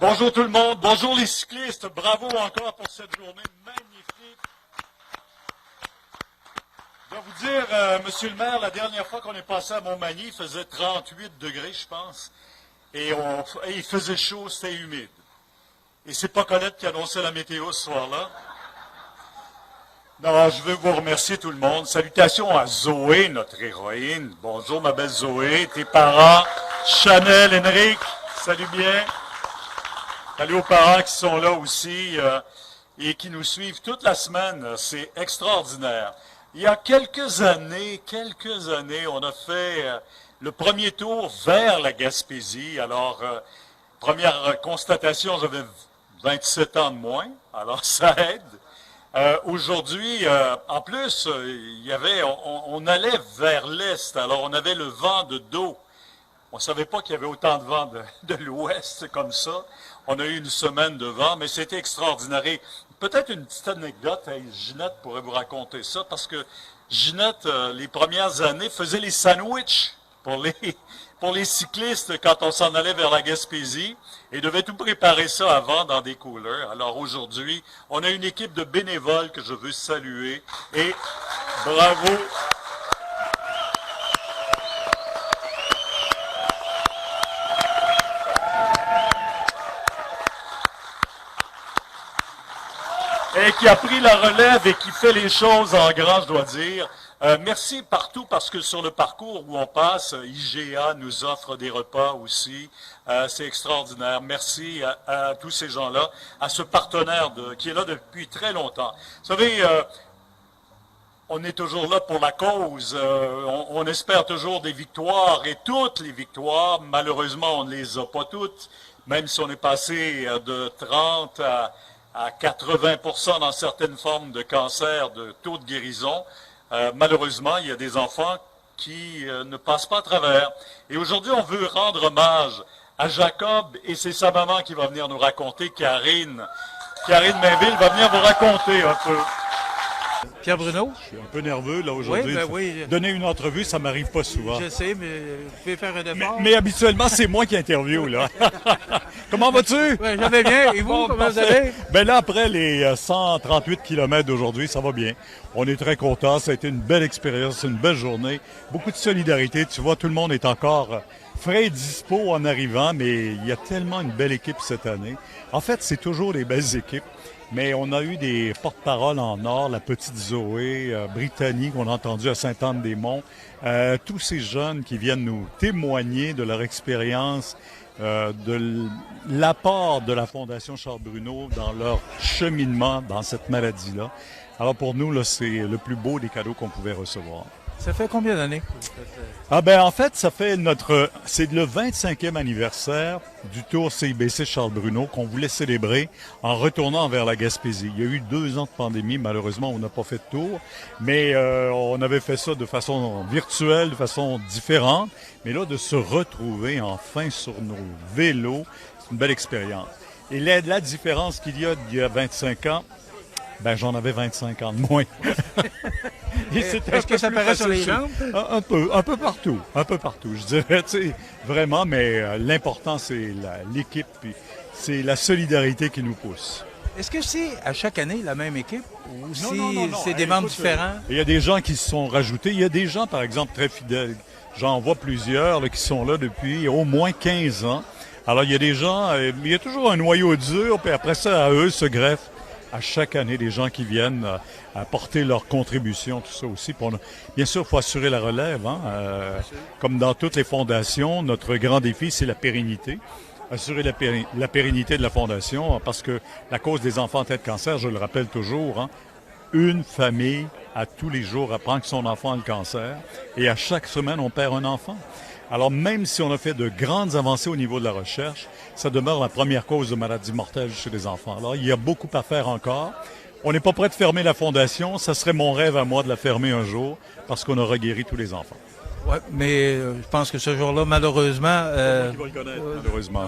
Bonjour tout le monde, bonjour les cyclistes, bravo encore pour cette journée magnifique. Je dois vous dire, monsieur le maire, la dernière fois qu'on est passé à Montmagny, il faisait 38 degrés, je pense, et il faisait chaud, c'était humide. Et c'est pas Colette qui annonçait la météo ce soir-là. Non, je veux vous remercier tout le monde. Salutations à Zoé, notre héroïne. Bonjour ma belle Zoé, tes parents, Chanel, Henrik, salut bien. Salut aux parents qui sont là aussi et qui nous suivent toute la semaine. C'est extraordinaire. Il y a quelques années, on a fait le premier tour vers la Gaspésie. Alors, première constatation, j'avais 27 ans de moins, alors ça aide. Aujourd'hui, en plus, on allait vers l'est, alors on avait le vent de dos. On ne savait pas qu'il y avait autant de vent de l'ouest comme ça. On a eu une semaine de vent, mais c'était extraordinaire. Et peut-être une petite anecdote, Ginette pourrait vous raconter ça, parce que Ginette, les premières années, faisait les sandwichs pour les cyclistes quand on s'en allait vers la Gaspésie et devait tout préparer ça avant dans des coolers. Alors aujourd'hui, on a une équipe de bénévoles que je veux saluer et bravo. Et qui a pris la relève et qui fait les choses en grand, je dois dire. Merci partout parce que sur le parcours où on passe, IGA nous offre des repas aussi. C'est extraordinaire. Merci à tous ces gens-là, à ce partenaire qui est là depuis très longtemps. Vous savez, on est toujours là pour la cause. On espère toujours des victoires et toutes les victoires, malheureusement, on ne les a pas toutes, même si on est passé de 30 à 80% dans certaines formes de cancer, de taux de guérison. Malheureusement, il y a des enfants qui ne passent pas à travers. Et aujourd'hui, on veut rendre hommage à Jacob et c'est sa maman qui va venir nous raconter, Karine Mainville va venir vous raconter un peu. Pierre Bruno. Je suis un peu nerveux là aujourd'hui. Oui. Donner une entrevue, ça m'arrive pas souvent. Je sais, mais vous pouvez faire un effort. Mais habituellement, c'est moi qui interviewe là. Comment vas-tu? Oui, je vais bien. Et vous, Bon, comment vous parfait. allez? Ben là, après les 138 km d'aujourd'hui, ça va bien. On est très contents. Ça a été une belle expérience, une belle journée. Beaucoup de solidarité. Tu vois, tout le monde est encore frais et dispo en arrivant, mais il y a tellement une belle équipe cette année. En fait, c'est toujours des belles équipes. Mais on a eu des porte-paroles en or, la petite Zoé, Brittany qu'on a entendue à Sainte-Anne-des-Monts, tous ces jeunes qui viennent nous témoigner de leur expérience, de l'apport de la Fondation Charles Bruno dans leur cheminement dans cette maladie-là. Alors pour nous, là, c'est le plus beau des cadeaux qu'on pouvait recevoir. Ça fait combien d'années? Ah ben en fait, c'est le 25e anniversaire du Tour CIBC Charles Bruno qu'on voulait célébrer en retournant vers la Gaspésie. Il y a eu 2 ans de pandémie, malheureusement on n'a pas fait de tour, mais on avait fait ça de façon virtuelle, de façon différente. Mais là, de se retrouver enfin sur nos vélos, c'est une belle expérience. Et la différence qu'il y a 25 ans, ben j'en avais 25 ans de moins. Est-ce que ça paraît sur les jambes? Un peu partout, je dirais, tu sais, vraiment, mais l'important, c'est l'équipe, puis c'est la solidarité qui nous pousse. Est-ce que c'est à chaque année la même équipe ou Non. c'est des membres différents? Il y a des gens qui se sont rajoutés, il y a des gens, par exemple, très fidèles. J'en vois plusieurs là, qui sont là depuis au moins 15 ans. Alors, il y a des gens, il y a toujours un noyau dur, puis après ça, à eux se greffent à chaque année des gens qui viennent apporter leur contribution, tout ça aussi. Bien sûr, il faut assurer la relève. Comme dans toutes les fondations, notre grand défi, c'est la pérennité. Assurer la pérennité de la fondation, parce que la cause des enfants atteints de cancer, je le rappelle toujours, une famille à tous les jours apprend que son enfant a le cancer et à chaque semaine, on perd un enfant. Alors, même si on a fait de grandes avancées au niveau de la recherche, ça demeure la première cause de maladie mortelle chez les enfants. Alors, il y a beaucoup à faire encore. On n'est pas prêt de fermer la fondation. Ça serait mon rêve à moi de la fermer un jour parce qu'on aura guéri tous les enfants. Oui, mais je pense que ce jour-là, malheureusement... Il va le connaître,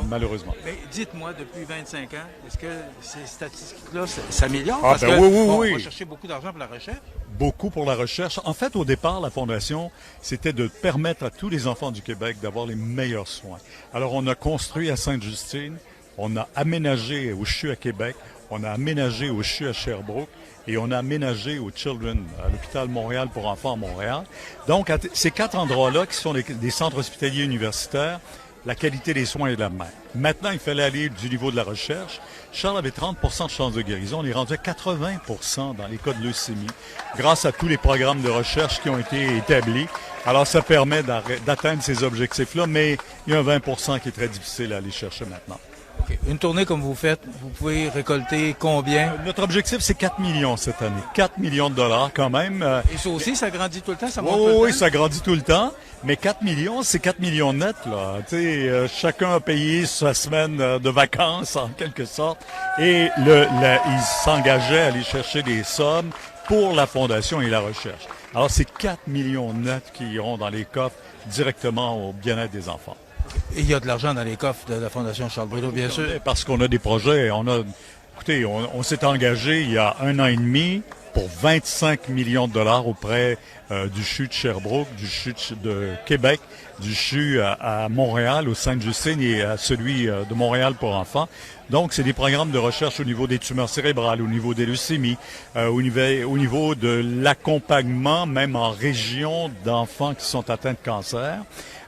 malheureusement. Mais dites-moi, depuis 25 ans, est-ce que ces statistiques-là s'améliorent? Ah, Parce ben que, oui. on va chercher beaucoup d'argent pour la recherche. Beaucoup pour la recherche. En fait, au départ, la Fondation, c'était de permettre à tous les enfants du Québec d'avoir les meilleurs soins. Alors, on a construit à Sainte-Justine, on a aménagé au CHU à Québec, on a aménagé au CHU à Sherbrooke, et on a aménagé au Children, à l'hôpital Montréal pour enfants à Montréal. Donc, à ces 4 endroits-là, qui sont des centres hospitaliers universitaires, la qualité des soins est la même. Maintenant, il fallait aller du niveau de la recherche. Charles avait 30 de chances de guérison. On est rendu à 80 dans les cas de leucémie, grâce à tous les programmes de recherche qui ont été établis. Alors, ça permet d'atteindre ces objectifs-là, mais il y a un 20 qui est très difficile à aller chercher maintenant. Okay. Une tournée comme vous faites, vous pouvez récolter combien? Notre objectif, c'est 4 millions cette année. 4 millions de dollars quand même. Et ça aussi, ça grandit tout le temps? Ça monte tout le temps? Oui, ça grandit tout le temps. Mais 4 millions, c'est 4 millions nets, là. Tu sais, chacun a payé sa semaine de vacances, en quelque sorte. Et il s'engageait à aller chercher des sommes pour la Fondation et la recherche. Alors, c'est 4 millions nets qui iront dans les coffres directement au bien-être des enfants. Et il y a de l'argent dans les coffres de la Fondation Charles Bruno, bien sûr. Parce qu'on a des projets. Écoutez, on s'est engagé il y a 1 an et demi pour 25 millions de dollars auprès du CHU de Sherbrooke, du CHU de Québec, du CHU à Montréal, au Sainte-Justine et à celui de Montréal pour enfants. Donc, c'est des programmes de recherche au niveau des tumeurs cérébrales, au niveau des leucémies, au niveau de l'accompagnement, même en région, d'enfants qui sont atteints de cancer.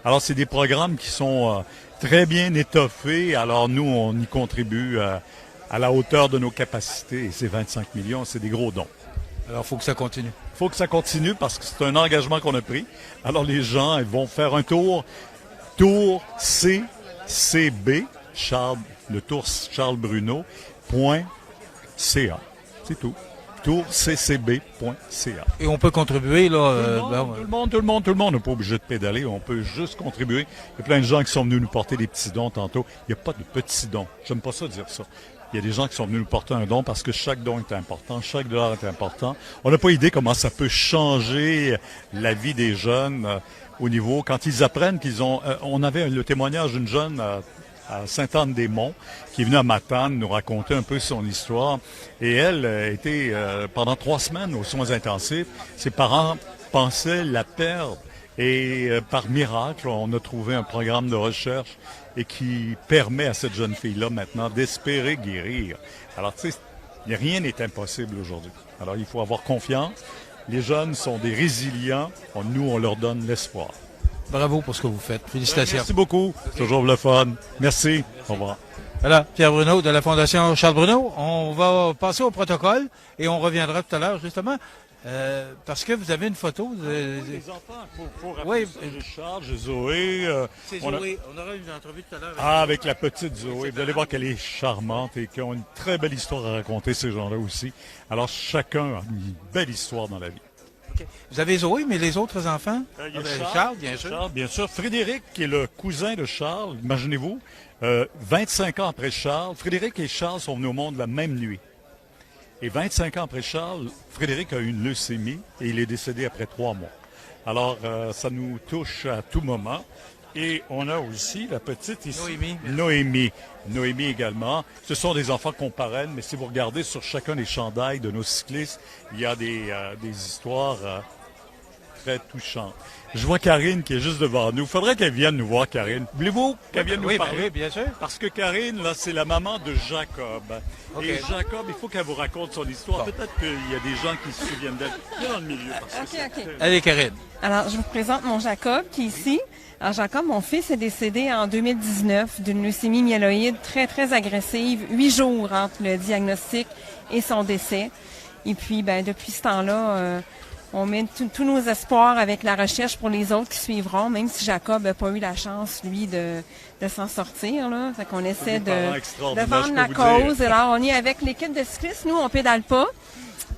Alors, c'est des programmes qui sont très bien étoffés. Alors, nous, on y contribue à la hauteur de nos capacités. Et ces 25 millions, c'est des gros dons. Alors, il faut que ça continue. Il faut que ça continue parce que c'est un engagement qu'on a pris. Alors, les gens, ils vont faire un tour CCB, le tour Charles Bruno, .ca. C'est tout. tourccb.ca. Et on peut contribuer, là? Tout le monde. On n'est pas obligé de pédaler. On peut juste contribuer. Il y a plein de gens qui sont venus nous porter des petits dons tantôt. Il n'y a pas de petits dons. J'aime pas ça dire ça. Il y a des gens qui sont venus nous porter un don parce que chaque don est important, chaque dollar est important. On n'a pas idée comment ça peut changer la vie des jeunes au niveau, quand ils apprennent qu'ils ont... on avait le témoignage d'une jeune à Sainte-Anne-des-Monts qui est venue à Matane nous raconter un peu son histoire. Et elle était pendant 3 semaines aux soins intensifs. Ses parents pensaient la perdre. Et par miracle, on a trouvé un programme de recherche et qui permet à cette jeune fille-là maintenant d'espérer guérir. Alors, tu sais, rien n'est impossible aujourd'hui. Alors, il faut avoir confiance. Les jeunes sont des résilients. Nous, on leur donne l'espoir. Bravo pour ce que vous faites. Félicitations. Merci beaucoup. C'est toujours le fun. Merci. Au revoir. Voilà, Pierre Bruno de la Fondation Charles Bruno. On va passer au protocole et on reviendra tout à l'heure, justement. Parce que vous avez une photo les enfants, faut rappeler ça. J'ai Charles, j'ai Zoé. C'est Zoé. On aura une entrevue tout à l'heure. Avec la petite Zoé. Vous allez voir qu'elle est charmante et qu'ils ont une très belle histoire à raconter, ces gens-là aussi. Alors, chacun a une belle histoire dans la vie. Okay. Vous avez Zoé, mais les autres enfants? Il y a Charles, bien sûr. Charles, bien sûr. Frédéric, qui est le cousin de Charles, imaginez-vous, 25 ans après Charles, Frédéric et Charles sont venus au monde la même nuit. Et 25 ans après Charles, Frédéric a eu une leucémie et il est décédé après 3 mois. Alors, ça nous touche à tout moment. Et on a aussi la petite ici. Noémie également. Ce sont des enfants qu'on parraine, mais si vous regardez sur chacun des chandails de nos cyclistes, il y a des histoires très touchantes. Je vois Karine qui est juste devant nous. Il faudrait qu'elle vienne nous voir, Karine. Voulez-vous qu'elle vienne nous parler? Oui, bien sûr. Parce que Karine, là, c'est la maman de Jacob. Okay. Et Jacob, il faut qu'elle vous raconte son histoire. Bon. Peut-être qu'il y a des gens qui se souviennent d'elle. Viens dans le milieu. OK. Allez, Karine. Alors, je vous présente mon Jacob qui est ici. Alors, Jacob, mon fils, est décédé en 2019 d'une leucémie myéloïde très, très agressive. 8 jours entre le diagnostic et son décès. Et puis, depuis ce temps-là... on met tous nos espoirs avec la recherche pour les autres qui suivront, même si Jacob n'a pas eu la chance, lui, de s'en sortir. Là. Fait qu'on essaie de vendre la cause. Alors, on est avec l'équipe de cyclistes. Nous, on pédale pas.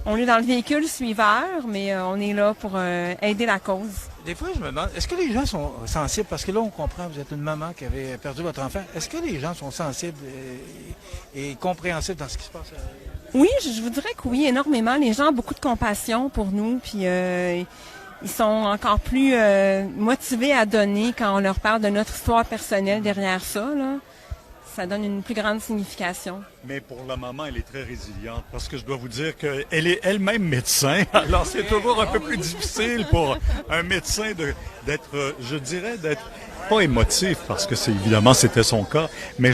On est dans le véhicule suiveur, mais on est là pour aider la cause. Des fois, je me demande, est-ce que les gens sont sensibles? Parce que là, on comprend, vous êtes une maman qui avait perdu votre enfant. Est-ce que les gens sont sensibles et compréhensibles dans ce qui se passe? Oui, je vous dirais que oui, énormément. Les gens ont beaucoup de compassion pour nous, puis ils sont encore plus motivés à donner quand on leur parle de notre histoire personnelle derrière ça, là. Ça donne une plus grande signification. Mais pour la maman, elle est très résiliente parce que je dois vous dire qu'elle est elle-même médecin. Alors, c'est toujours un peu plus difficile pour un médecin d'être, je dirais, d'être pas émotif parce que évidemment, c'était son cas, mais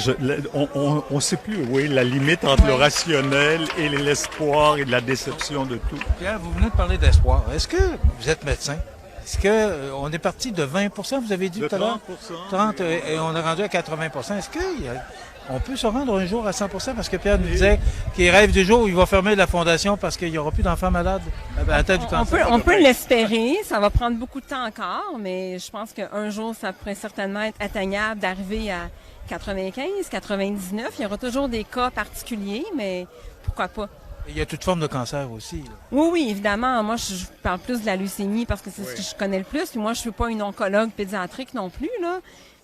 on ne sait plus où est la limite entre le rationnel et l'espoir et la déception de tout. Pierre, vous venez de parler d'espoir. Est-ce que vous êtes médecin? Est-ce qu'on est parti de 20 vous avez dit De tout à l'heure? 30 et on est rendu à 80 Est-ce qu'on peut se rendre un jour à 100 parce que Pierre nous disait qu'il rêve du jour où il va fermer la fondation parce qu'il n'y aura plus d'enfants malades à la tête du cancer? On peut l'espérer. Ça va prendre beaucoup de temps encore, mais je pense qu'un jour, ça pourrait certainement être atteignable d'arriver à 95, 99. Il y aura toujours des cas particuliers, mais pourquoi pas? Il y a toute forme de cancer aussi. Là. Oui, évidemment. Moi, je parle plus de la leucémie parce que c'est ce que je connais le plus. Puis moi, je suis pas une oncologue pédiatrique non plus, là.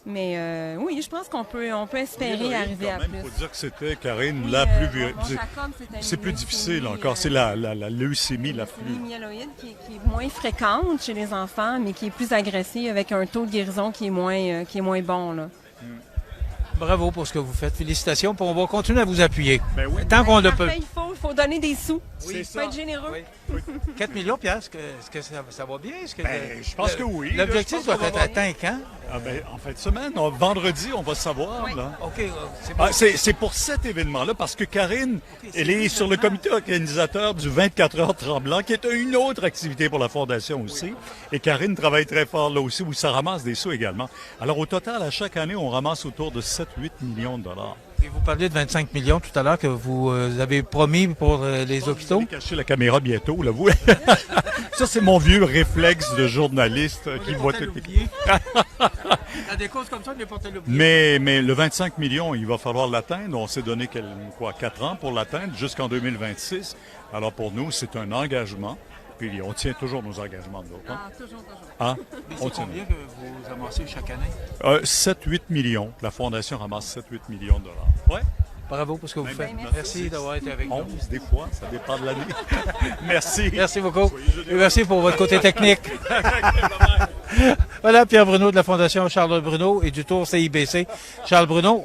Mais oui, je pense qu'on peut espérer arriver à plus. Il faut dire que c'était, Karine, Oui, la plus... c'est plus difficile encore. C'est la leucémie la plus... Leucémie myéloïde qui est moins fréquente chez les enfants, mais qui est plus agressive avec un taux de guérison qui est moins bon, là. Bravo pour ce que vous faites. Félicitations. Puis on va continuer à vous appuyer. Ben oui. Tant qu'on le peut. Il faut donner des sous. Oui, Il faut être généreux. Oui. 4 millions, Pierre, est-ce que ça va bien? Je pense que oui. L'objectif doit être atteint quand? En fin de semaine, vendredi, on va savoir. Oui. Là. OK, c'est bon. C'est pour cet événement-là, parce que Karine, elle est sur le comité organisateur du 24 heures Tremblant, qui est une autre activité pour la Fondation aussi. Et Karine travaille très fort là aussi, où ça ramasse des sous également. Alors au total, à chaque année, on ramasse autour de 7-8 millions de dollars. Et vous parliez de 25 millions tout à l'heure que vous avez promis pour les hôpitaux. Vous allez cacher la caméra bientôt, là, vous. Ça, c'est mon vieux réflexe de journaliste qui voit tout. À des causes comme ça, on n'est pas l'oublier. Mais le 25 millions, il va falloir l'atteindre. On s'est donné 4 ans pour l'atteindre, jusqu'en 2026. Alors pour nous, c'est un engagement. Puis on tient toujours nos engagements de l'autre. Ah, toujours. Hein? Mais On c'est tient. combien que vous amassez chaque année? 7-8 millions. La Fondation ramasse 7-8 millions de dollars. Ouais. Bravo pour ce que vous faites. Merci d'avoir été avec nous. 11 des fois, ça dépend de l'année. Merci. Merci beaucoup. Et merci pour votre côté technique. Voilà, Pierre Bruno de la Fondation Charles Bruno et du Tour CIBC. Charles Bruno,